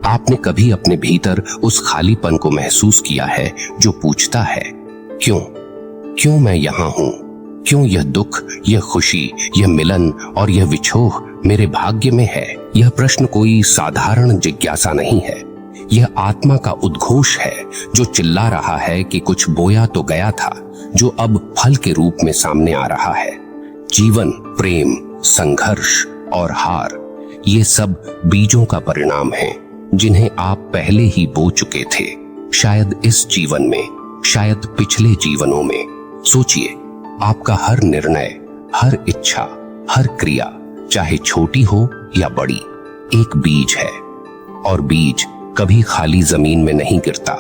आपने कभी अपने भीतर उस खालीपन को महसूस किया है जो पूछता है, क्यों? क्यों मैं यहां हूं? क्यों यह दुख, यह खुशी, यह मिलन और यह विछोह मेरे भाग्य में है? यह प्रश्न कोई साधारण जिज्ञासा नहीं है। यह आत्मा का उद्घोष है जो चिल्ला रहा है कि कुछ बोया तो गया था जो अब फल के रूप में सामने आ रहा है। जीवन, प्रेम, संघर्ष और हार, ये सब बीजों का परिणाम है जिन्हें आप पहले ही बो चुके थे, शायद इस जीवन में, शायद पिछले जीवनों में। सोचिए, आपका हर निर्णय, हर इच्छा, हर क्रिया, चाहे छोटी हो या बड़ी, एक बीज है। और बीज कभी खाली जमीन में नहीं गिरता,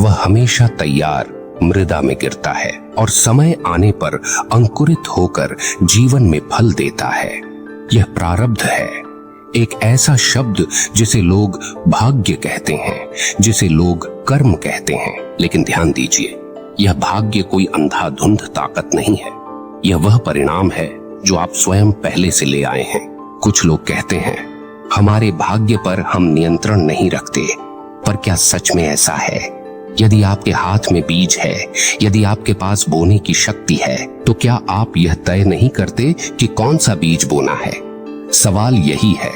वह हमेशा तैयार मृदा में गिरता है और समय आने पर अंकुरित होकर जीवन में फल देता है। यह प्रारब्ध है, एक ऐसा शब्द जिसे लोग भाग्य कहते हैं, जिसे लोग कर्म कहते हैं। लेकिन ध्यान दीजिए, यह भाग्य कोई अंधाधुंध ताकत नहीं है। यह वह परिणाम है जो आप स्वयं पहले से ले आए हैं। कुछ लोग कहते हैं, हमारे भाग्य पर हम नियंत्रण नहीं रखते, पर क्या सच में ऐसा है? यदि आपके हाथ में बीज है, यदि आपके पास बोने की शक्ति है, तो क्या आप यह तय नहीं करते कि कौन सा बीज बोना है? सवाल यही है,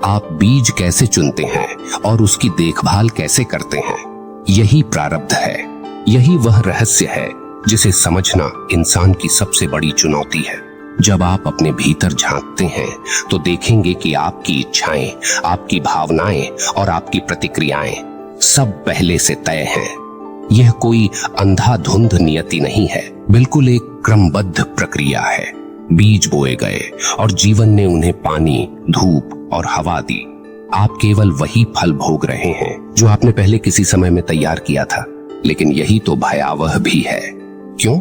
आप बीज कैसे चुनते हैं और उसकी देखभाल कैसे करते हैं? यही प्रारब्ध है, यही वह रहस्य है जिसे समझना इंसान की सबसे बड़ी चुनौती है। जब आप अपने भीतर झांकते हैं तो देखेंगे कि आपकी इच्छाएं, आपकी भावनाएं और आपकी प्रतिक्रियाएं सब पहले से तय हैं। यह कोई अंधाधुंध नियति नहीं है, बिल्कुल एक क्रमबद्ध प्रक्रिया है। बीज बोए गए और जीवन ने उन्हें पानी, धूप और हवा दी। आप केवल वही फल भोग रहे हैं जो आपने पहले किसी समय में तैयार किया था। लेकिन यही तो भयावह भी है। क्यों?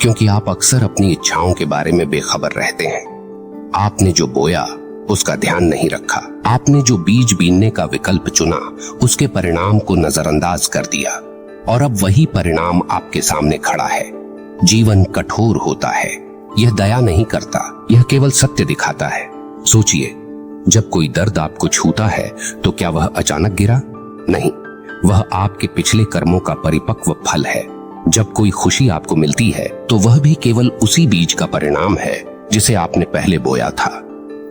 क्योंकि आप अक्सर अपनी इच्छाओं के बारे में बेखबर रहते हैं। आपने जो बोया उसका ध्यान नहीं रखा, आपने जो बीज बीनने का विकल्प चुना उसके परिणाम को नजरअंदाज कर दिया, और अब वही परिणाम आपके सामने खड़ा है। जीवन कठोर होता है, यह दया नहीं करता, यह केवल सत्य दिखाता है। सोचिए, जब कोई दर्द आपको छूता है तो क्या वह अचानक गिरा? नहीं, वह आपके पिछले कर्मों का परिपक्व फल है। जब कोई खुशी आपको मिलती है तो वह भी केवल उसी बीज का परिणाम है जिसे आपने पहले बोया था।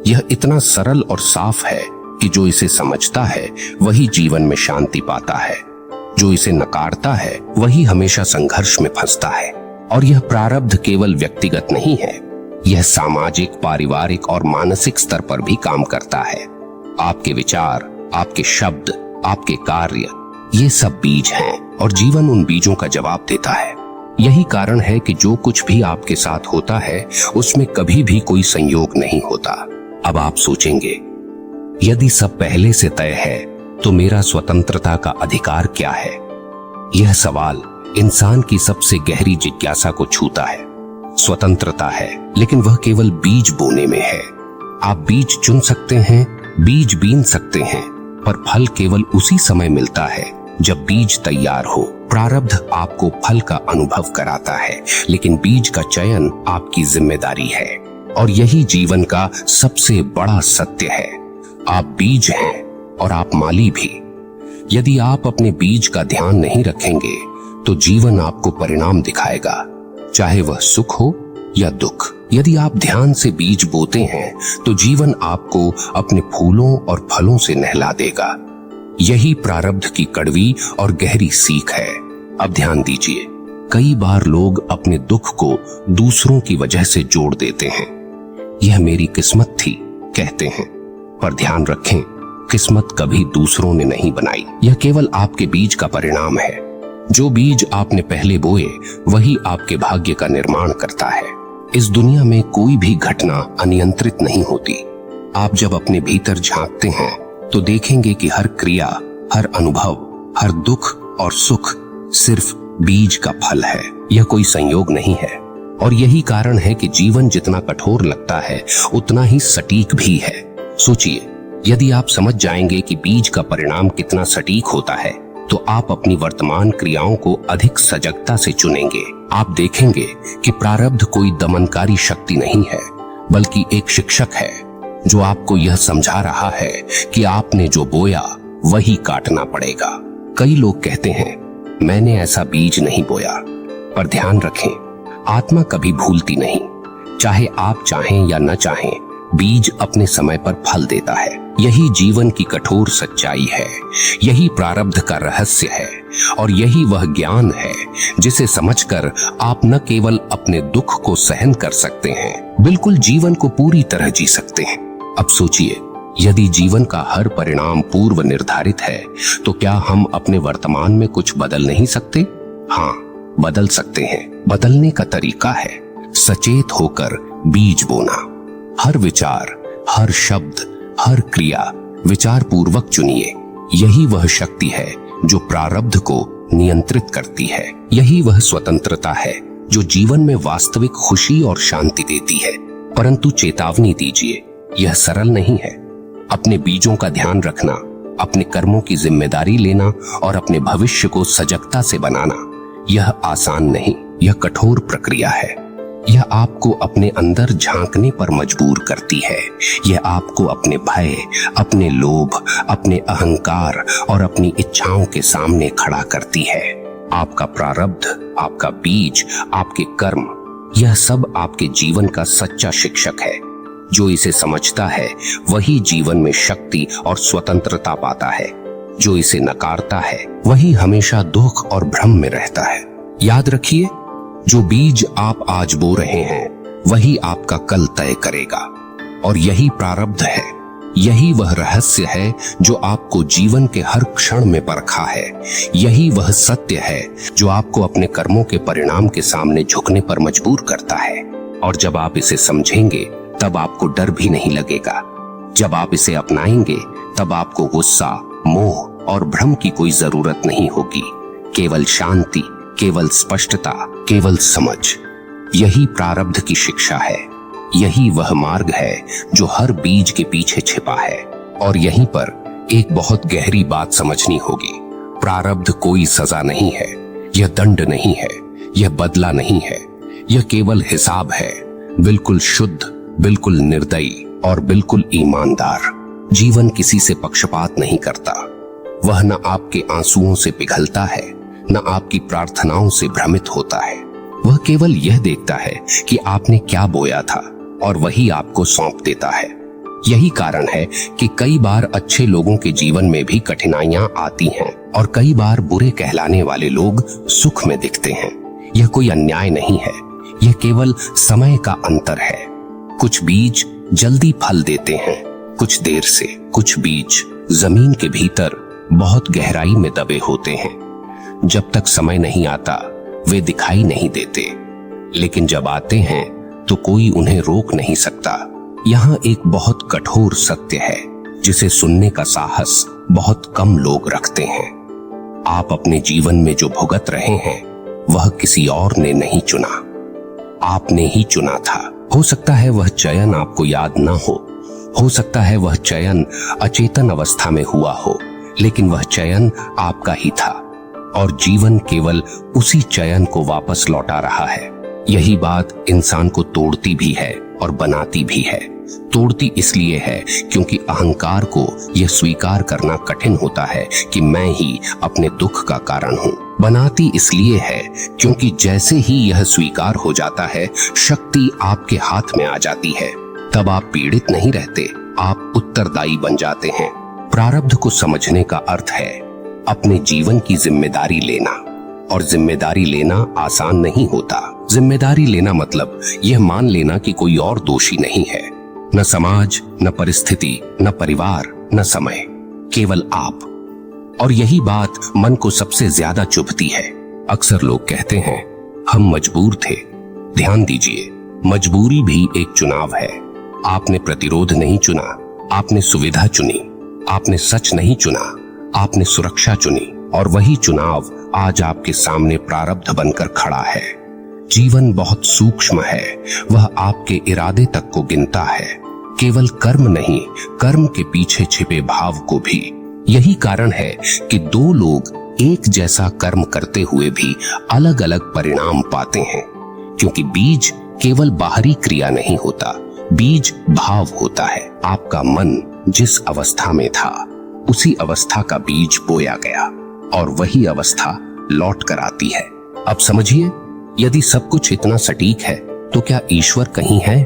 यह इतना सरल और साफ है कि जो इसे समझता है वही जीवन में शांति पाता है, जो इसे नकारता है वही हमेशा संघर्ष में फंसता है। और यह प्रारब्ध केवल व्यक्तिगत नहीं है, यह सामाजिक, पारिवारिक और मानसिक स्तर पर भी काम करता है। आपके विचार, आपके शब्द, आपके कार्य, ये सब बीज हैं और जीवन उन बीजों का जवाब देता है। यही कारण है कि जो कुछ भी आपके साथ होता है उसमें कभी भी कोई संयोग नहीं होता। अब आप सोचेंगे, यदि सब पहले से तय है तो मेरा स्वतंत्रता का अधिकार क्या है? यह सवाल इंसान की सबसे गहरी जिज्ञासा को छूता है। स्वतंत्रता है, लेकिन वह केवल बीज बोने में है। आप बीज चुन सकते हैं, बीज बीन सकते हैं, पर फल केवल उसी समय मिलता है जब बीज तैयार हो। प्रारब्ध आपको फल का अनुभव कराता है, लेकिन बीज का चयन आपकी जिम्मेदारी है। और यही जीवन का सबसे बड़ा सत्य है। आप बीज हैं और आप माली भी। यदि आप अपने बीज का ध्यान नहीं रखेंगे तो जीवन आपको परिणाम दिखाएगा, चाहे वह सुख हो या दुख। यदि आप ध्यान से बीज बोते हैं तो जीवन आपको अपने फूलों और फलों से नहला देगा। यही प्रारब्ध की कड़वी और गहरी सीख है। अब ध्यान दीजिए, कई बार लोग अपने दुख को दूसरों की वजह से जोड़ देते हैं। यह मेरी किस्मत थी कहते हैं, पर ध्यान रखें, किस्मत कभी दूसरों ने नहीं बनाई। यह केवल आपके बीज का परिणाम है। जो बीज आपने पहले बोए वही आपके भाग्य का निर्माण करता है। इस दुनिया में कोई भी घटना अनियंत्रित नहीं होती। आप जब अपने भीतर झांकते हैं तो देखेंगे कि हर क्रिया, हर अनुभव, हर दुख और सुख सिर्फ बीज का फल है। यह कोई संयोग नहीं है। और यही कारण है कि जीवन जितना कठोर लगता है उतना ही सटीक भी है। सोचिए, यदि आप समझ जाएंगे कि बीज का परिणाम कितना सटीक होता है तो आप अपनी वर्तमान क्रियाओं को अधिक सजगता से चुनेंगे। आप देखेंगे कि प्रारब्ध कोई दमनकारी शक्ति नहीं है, बल्कि एक शिक्षक है जो आपको यह समझा रहा है कि आपने जो बोया वही काटना पड़ेगा। कई लोग कहते हैं मैंने ऐसा बीज नहीं बोया, पर ध्यान रखें, आत्मा कभी भूलती नहीं। चाहे आप चाहें या न चाहें, बीज अपने समय पर फल देता है। यही जीवन की कठोर सच्चाई है, यही प्रारब्ध का रहस्य है, और यही वह ज्ञान है जिसे समझकर आप न केवल अपने दुख को सहन कर सकते हैं, बिल्कुल जीवन को पूरी तरह जी सकते हैं। अब सोचिए, यदि जीवन का हर परिणाम पूर्व निर्धारित है, तो क्या हम अपने वर्तमान में कुछ बदल नहीं सकते? हाँ, बदल सकते हैं। बदलने का तरीका है सचेत होकर बीज बोना। हर विचार, हर शब्द, हर क्रिया विचार पूर्वक चुनिए। यही वह शक्ति है जो प्रारब्ध को नियंत्रित करती है। यही वह स्वतंत्रता है जो जीवन में वास्तविक खुशी और शांति देती है। परंतु चेतावनी दीजिए, यह सरल नहीं है। अपने बीजों का ध्यान रखना, अपने कर्मों की जिम्मेदारी लेना और अपने भविष्य को सजगता से बनाना, यह आसान नहीं, यह कठोर प्रक्रिया है। यह आपको अपने अंदर झांकने पर मजबूर करती है। यह आपको अपने भय, अपने लोभ, अपने अहंकार और अपनी इच्छाओं के सामने खड़ा करती है। आपका प्रारब्ध, आपका बीज, आपके कर्म, यह सब आपके जीवन का सच्चा शिक्षक है। जो इसे समझता है वही जीवन में शक्ति और स्वतंत्रता पाता है। जो इसे नकारता है वही हमेशा दुख और भ्रम में रहता है। याद रखिए, जो बीज आप आज बो रहे हैं वही आपका कल तय करेगा। और यही प्रारब्ध है, यही वह रहस्य है जो आपको जीवन के हर क्षण में परखा है। यही वह सत्य है जो आपको अपने कर्मों के परिणाम के सामने झुकने पर मजबूर करता है। और जब आप इसे समझेंगे तब आपको डर भी नहीं लगेगा। जब आप इसे अपनाएंगे तब आपको गुस्सा, मोह और भ्रम की कोई जरूरत नहीं होगी। केवल शांति, केवल स्पष्टता, केवल समझ। यही प्रारब्ध की शिक्षा है। यही वह मार्ग है जो हर बीज के पीछे छिपा है। और यहीं पर एक बहुत गहरी बात समझनी होगी। प्रारब्ध कोई सजा नहीं है, यह दंड नहीं है, यह बदला नहीं है। यह केवल हिसाब है, बिल्कुल शुद्ध, बिल्कुल निर्दयी और बिल्कुल ईमानदार। जीवन किसी से पक्षपात नहीं करता। वह न आपके आंसुओं से पिघलता है, न आपकी प्रार्थनाओं से भ्रमित होता है। वह केवल यह देखता है कि आपने क्या बोया था और वही आपको सौंप देता है। यही कारण है कि कई बार अच्छे लोगों के जीवन में भी कठिनाइयां आती हैं और कई बार बुरे कहलाने वाले लोग सुख में दिखते हैं। यह कोई अन्याय नहीं है, यह केवल समय का अंतर है। कुछ बीज जल्दी फल देते हैं, कुछ देर से। कुछ बीज जमीन के भीतर बहुत गहराई में दबे होते हैं। जब तक समय नहीं आता वे दिखाई नहीं देते, लेकिन जब आते हैं तो कोई उन्हें रोक नहीं सकता। यहाँ एक बहुत कठोर सत्य है जिसे सुनने का साहस बहुत कम लोग रखते हैं। आप अपने जीवन में जो भुगत रहे हैं वह किसी और ने नहीं चुना, आपने ही चुना था। हो सकता है वह चयन आपको याद ना हो सकता है वह चयन अचेतन अवस्था में हुआ हो, लेकिन वह चयन आपका ही था और जीवन केवल उसी चयन को वापस लौटा रहा है। यही बात इंसान को तोड़ती भी है और बनाती भी है। तोड़ती इसलिए है क्योंकि अहंकार को यह स्वीकार करना कठिन होता है कि मैं ही अपने दुख का कारण हूँ। बनाती इसलिए है क्योंकि जैसे ही यह स्वीकार हो जाता है, शक्ति आपके हाथ में आ जाती है। तब आप पीड़ित नहीं रहते, आप उत्तरदायी बन जाते हैं। प्रारब्ध को समझने का अर्थ है अपने जीवन की जिम्मेदारी लेना, और जिम्मेदारी लेना आसान नहीं होता। जिम्मेदारी लेना मतलब यह मान लेना कि कोई और दोषी नहीं है, न समाज, न परिस्थिति, न परिवार, न समय, केवल आप। और यही बात मन को सबसे ज्यादा चुभती है। अक्सर लोग कहते हैं हम मजबूर थे। ध्यान दीजिए, मजबूरी भी एक चुनाव है। आपने प्रतिरोध नहीं चुना, आपने सुविधा चुनी। आपने सच नहीं चुना, आपने सुरक्षा चुनी। और वही चुनाव आज आपके सामने प्रारब्ध बनकर खड़ा है। जीवन बहुत सूक्ष्म है, वह आपके इरादे तक को गिनता है, केवल कर्म नहीं, कर्म के पीछे छिपे भाव को भी। यही कारण है कि दो लोग एक जैसा कर्म करते हुए भी अलग अलग परिणाम पाते हैं, क्योंकि बीज केवल बाहरी क्रिया नहीं होता, बीज भाव होता है। आपका मन जिस अवस्था में था उसी अवस्था का बीज बोया गया और वही अवस्था लौट कर आती है। अब समझिए, यदि सब कुछ इतना सटीक है तो क्या ईश्वर कहीं है?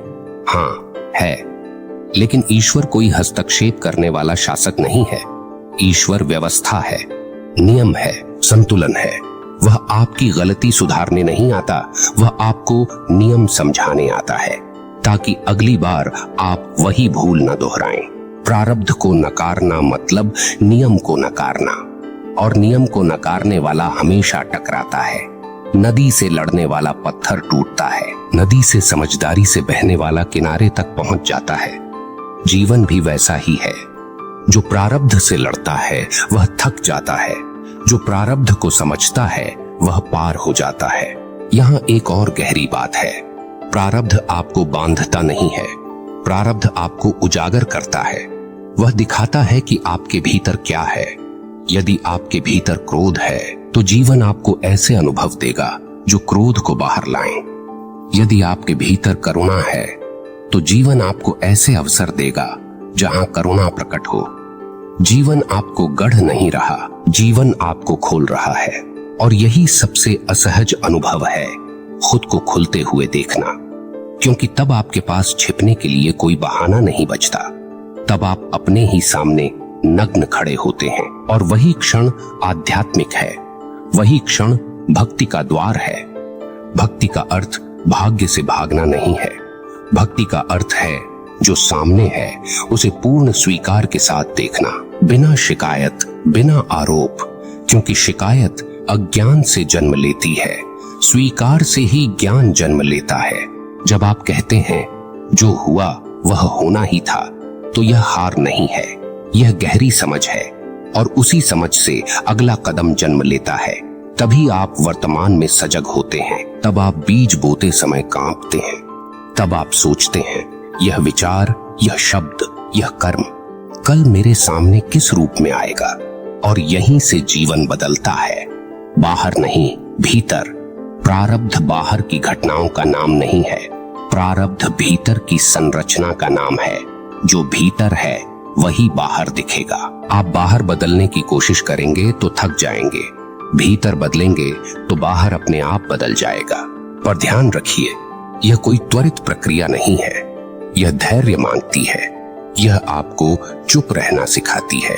हाँ है, लेकिन ईश्वर कोई हस्तक्षेप करने वाला शासक नहीं है। ईश्वर व्यवस्था है, नियम है, संतुलन है। वह आपकी गलती सुधारने नहीं आता, वह आपको नियम समझाने आता है ताकि अगली बार आप वही भूल न दोहराएं। प्रारब्ध को नकारना मतलब नियम को नकारना, और नियम को नकारने वाला हमेशा टकराता है। नदी से लड़ने वाला पत्थर टूटता है, नदी से समझदारी से बहने वाला किनारे तक पहुंच जाता है। जीवन भी वैसा ही है। जो प्रारब्ध से लड़ता है वह थक जाता है, जो प्रारब्ध को समझता है वह पार हो जाता है। यहाँ एक और गहरी बात है, प्रारब्ध आपको बांधता नहीं है, प्रारब्ध आपको उजागर करता है। वह दिखाता है कि आपके भीतर क्या है। यदि आपके भीतर क्रोध है तो जीवन आपको ऐसे अनुभव देगा जो क्रोध को बाहर लाएं। यदि आपके भीतर करुणा है तो जीवन आपको ऐसे अवसर देगा जहां करुणा प्रकट हो। जीवन आपको गढ़ नहीं रहा, जीवन आपको खोल रहा है। और यही सबसे असहज अनुभव है, खुद को खुलते हुए देखना, क्योंकि तब आपके पास छिपने के लिए कोई बहाना नहीं बचता। तब आप अपने ही सामने नग्न खड़े होते हैं। और वही क्षण आध्यात्मिक है, वही क्षण भक्ति का द्वार है। भक्ति का अर्थ भाग्य से भागना नहीं है, भक्ति का अर्थ है जो सामने है उसे पूर्ण स्वीकार के साथ देखना, बिना शिकायत, बिना आरोप, क्योंकि शिकायत अज्ञान से जन्म लेती है, स्वीकार से ही ज्ञान जन्म लेता है। जब आप कहते हैं जो हुआ वह होना ही था, तो यह हार नहीं है, यह गहरी समझ है। और उसी समझ से अगला कदम जन्म लेता है। तभी आप वर्तमान में सजग होते हैं, तब आप बीज बोते समय कांपते हैं, तब आप सोचते हैं यह विचार, यह शब्द, यह कर्म कल मेरे सामने किस रूप में आएगा। और यहीं से जीवन बदलता है, बाहर नहीं, भीतर। प्रारब्ध बाहर की घटनाओं का नाम नहीं है, प्रारब्ध भीतर की संरचना का नाम है। जो भीतर है वही बाहर दिखेगा। आप बाहर बदलने की कोशिश करेंगे तो थक जाएंगे, भीतर बदलेंगे तो बाहर अपने आप बदल जाएगा। पर ध्यान रखिए, यह कोई त्वरित प्रक्रिया नहीं है, यह धैर्य मांगती है, यह आपको चुप रहना सिखाती है,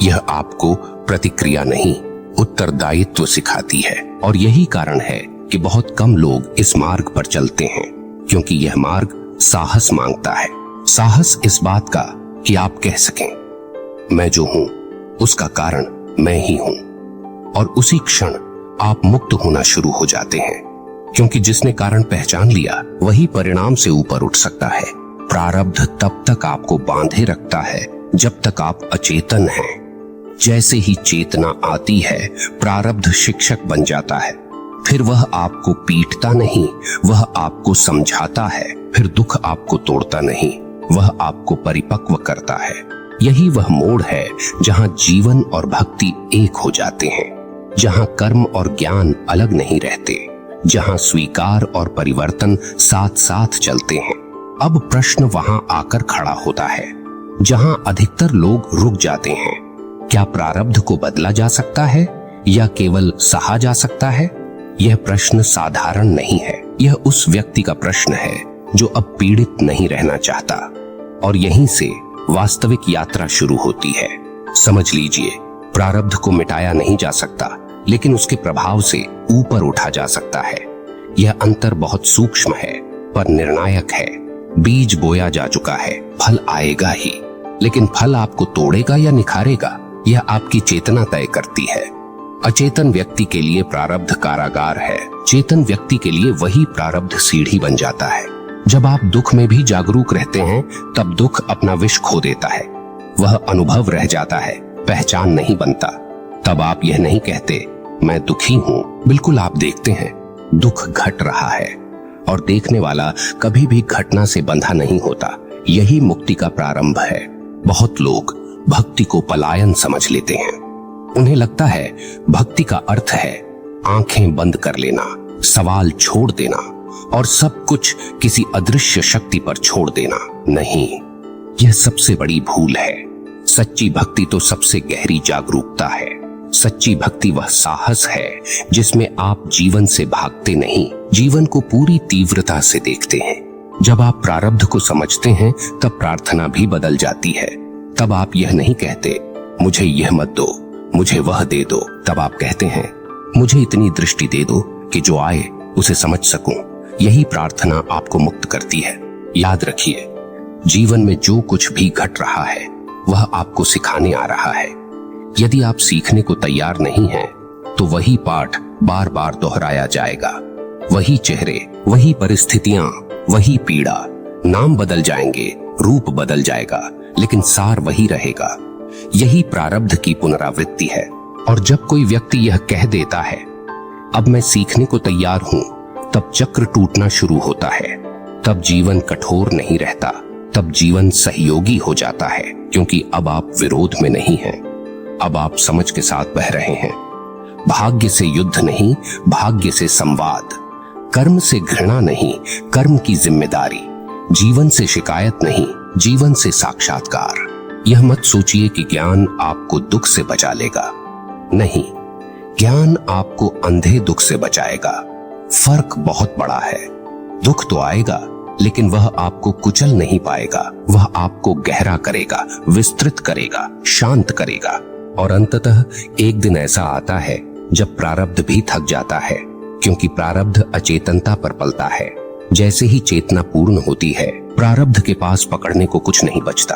यह आपको प्रतिक्रिया नहीं उत्तरदायित्व सिखाती है। और यही कारण है कि बहुत कम लोग इस मार्ग पर चलते हैं, क्योंकि यह मार्ग साहस मांगता है। साहस इस बात का कि आप कह सकें मैं जो हूं उसका कारण मैं ही हूं, और उसी क्षण आप मुक्त होना शुरू हो जाते हैं, क्योंकि जिसने कारण पहचान लिया वही परिणाम से ऊपर उठ सकता है। प्रारब्ध तब तक आपको बांधे रखता है जब तक आप अचेतन हैं। जैसे ही चेतना आती है, प्रारब्ध शिक्षक बन जाता है। फिर वह आपको पीटता नहीं, वह आपको समझाता है। फिर दुख आपको तोड़ता नहीं, वह आपको परिपक्व करता है। यही वह मोड़ है जहां जीवन और भक्ति एक हो जाते हैं, जहां कर्म और ज्ञान अलग नहीं रहते, जहां स्वीकार और परिवर्तन साथ साथ चलते हैं। अब प्रश्न वहां आकर खड़ा होता है जहां अधिकतर लोग रुक जाते हैं। क्या प्रारब्ध को बदला जा सकता है या केवल सहा जा सकता है? यह प्रश्न साधारण नहीं है, यह उस व्यक्ति का प्रश्न है जो अब पीड़ित नहीं रहना चाहता। और यहीं से वास्तविक यात्रा शुरू होती है। समझ लीजिए, प्रारब्ध को मिटाया नहीं जा सकता, लेकिन उसके प्रभाव से ऊपर उठा जा सकता है। यह अंतर बहुत सूक्ष्म है पर निर्णायक है। बीज बोया जा चुका है, फल आएगा ही, लेकिन फल आपको तोड़ेगा या निखारेगा, यह आपकी चेतना तय करती है। अचेतन व्यक्ति के लिए प्रारब्ध कारागार है, चेतन व्यक्ति के लिए वही प्रारब्ध सीढ़ी बन जाता है। जब आप दुख में भी जागरूक रहते हैं, तब दुख अपना विष खो देता है। वह अनुभव रह जाता है, पहचान नहीं बनता। तब आप यह नहीं कहते मैं दुखी हूं, बिल्कुल आप देखते हैं दुख घट रहा है, और देखने वाला कभी भी घटना से बंधा नहीं होता। यही मुक्ति का प्रारंभ है। बहुत लोग भक्ति को पलायन समझ लेते हैं। उन्हें लगता है भक्ति का अर्थ है आंखें बंद कर लेना, सवाल छोड़ देना और सब कुछ किसी अदृश्य शक्ति पर छोड़ देना। नहीं, यह सबसे बड़ी भूल है। सच्ची भक्ति तो सबसे गहरी जागरूकता है। सच्ची भक्ति वह साहस है जिसमें आप जीवन से भागते नहीं, जीवन को पूरी तीव्रता से देखते हैं। जब आप प्रारब्ध को समझते हैं तब प्रार्थना भी बदल जाती है। तब आप यह नहीं कहते मुझे यह मत दो, मुझे वह दे दो। तब आप कहते हैं मुझे इतनी दृष्टि दे दो कि जो आए उसे समझ सकूं। यही प्रार्थना आपको मुक्त करती है। याद रखिए, जीवन में जो कुछ भी घट रहा है वह आपको सिखाने आ रहा है। यदि आप सीखने को तैयार नहीं हैं, तो वही पाठ बार बार दोहराया जाएगा। वही चेहरे, वही परिस्थितियां, वही पीड़ा। नाम बदल जाएंगे, रूप बदल जाएगा, लेकिन सार वही रहेगा। यही प्रारब्ध की पुनरावृत्ति है। और जब कोई व्यक्ति यह कह देता है अब मैं सीखने को तैयार हूं, तब चक्र टूटना शुरू होता है। तब जीवन कठोर नहीं रहता, तब जीवन सहयोगी हो जाता है, क्योंकि अब आप विरोध में नहीं हैं, अब आप समझ के साथ बह रहे हैं। भाग्य से युद्ध नहीं, भाग्य से संवाद। कर्म से घृणा नहीं, कर्म की जिम्मेदारी। जीवन से शिकायत नहीं, जीवन से साक्षात्कार। यह मत सोचिए कि ज्ञान आपको दुख से बचा लेगा। नहीं, ज्ञान आपको अंधे दुख से बचाएगा। फर्क बहुत बड़ा है। दुख तो आएगा, लेकिन वह आपको कुचल नहीं पाएगा। वह आपको गहरा करेगा, विस्तृत करेगा, शांत करेगा। और अंततः एक दिन ऐसा आता है जब प्रारब्ध भी थक जाता है, क्योंकि प्रारब्ध अचेतनता पर पलता है। जैसे ही चेतना पूर्ण होती है, प्रारब्ध के पास पकड़ने को कुछ नहीं बचता।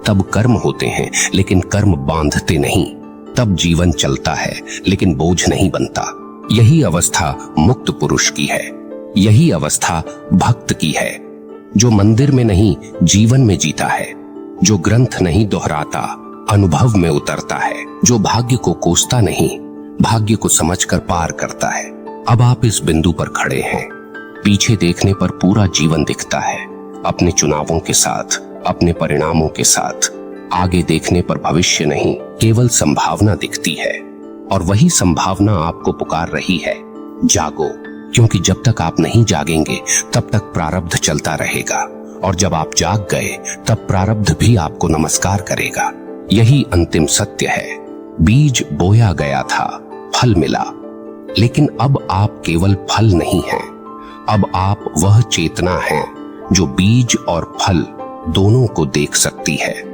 तब कर्म होते हैं, लेकिन कर्म बांधते नहीं। तब जीवन चलता है, लेकिन बोझ नहीं बनता। यही अवस्था मुक्त पुरुष की है। यही अवस्था भक्त की है, जो मंदिर में नहीं जीवन में जीता है, जो ग्रंथ नहीं दोहराता अनुभव में उतरता है, जो भाग्य को कोसता नहीं भाग्य को समझकर पार करता है। अब आप इस बिंदु पर खड़े हैं। पीछे देखने पर पूरा जीवन दिखता है, अपने चुनावों के साथ, अपने परिणामों के साथ। आगे देखने पर भविष्य नहीं, केवल संभावना दिखती है। और वही संभावना आपको पुकार रही है, जागो। क्योंकि जब तक आप नहीं जागेंगे तब तक प्रारब्ध चलता रहेगा, और जब आप जाग गए तब प्रारब्ध भी आपको नमस्कार करेगा। यही अंतिम सत्य है। बीज बोया गया था, फल मिला, लेकिन अब आप केवल फल नहीं हैं। अब आप वह चेतना हैं जो बीज और फल दोनों को देख सकती है।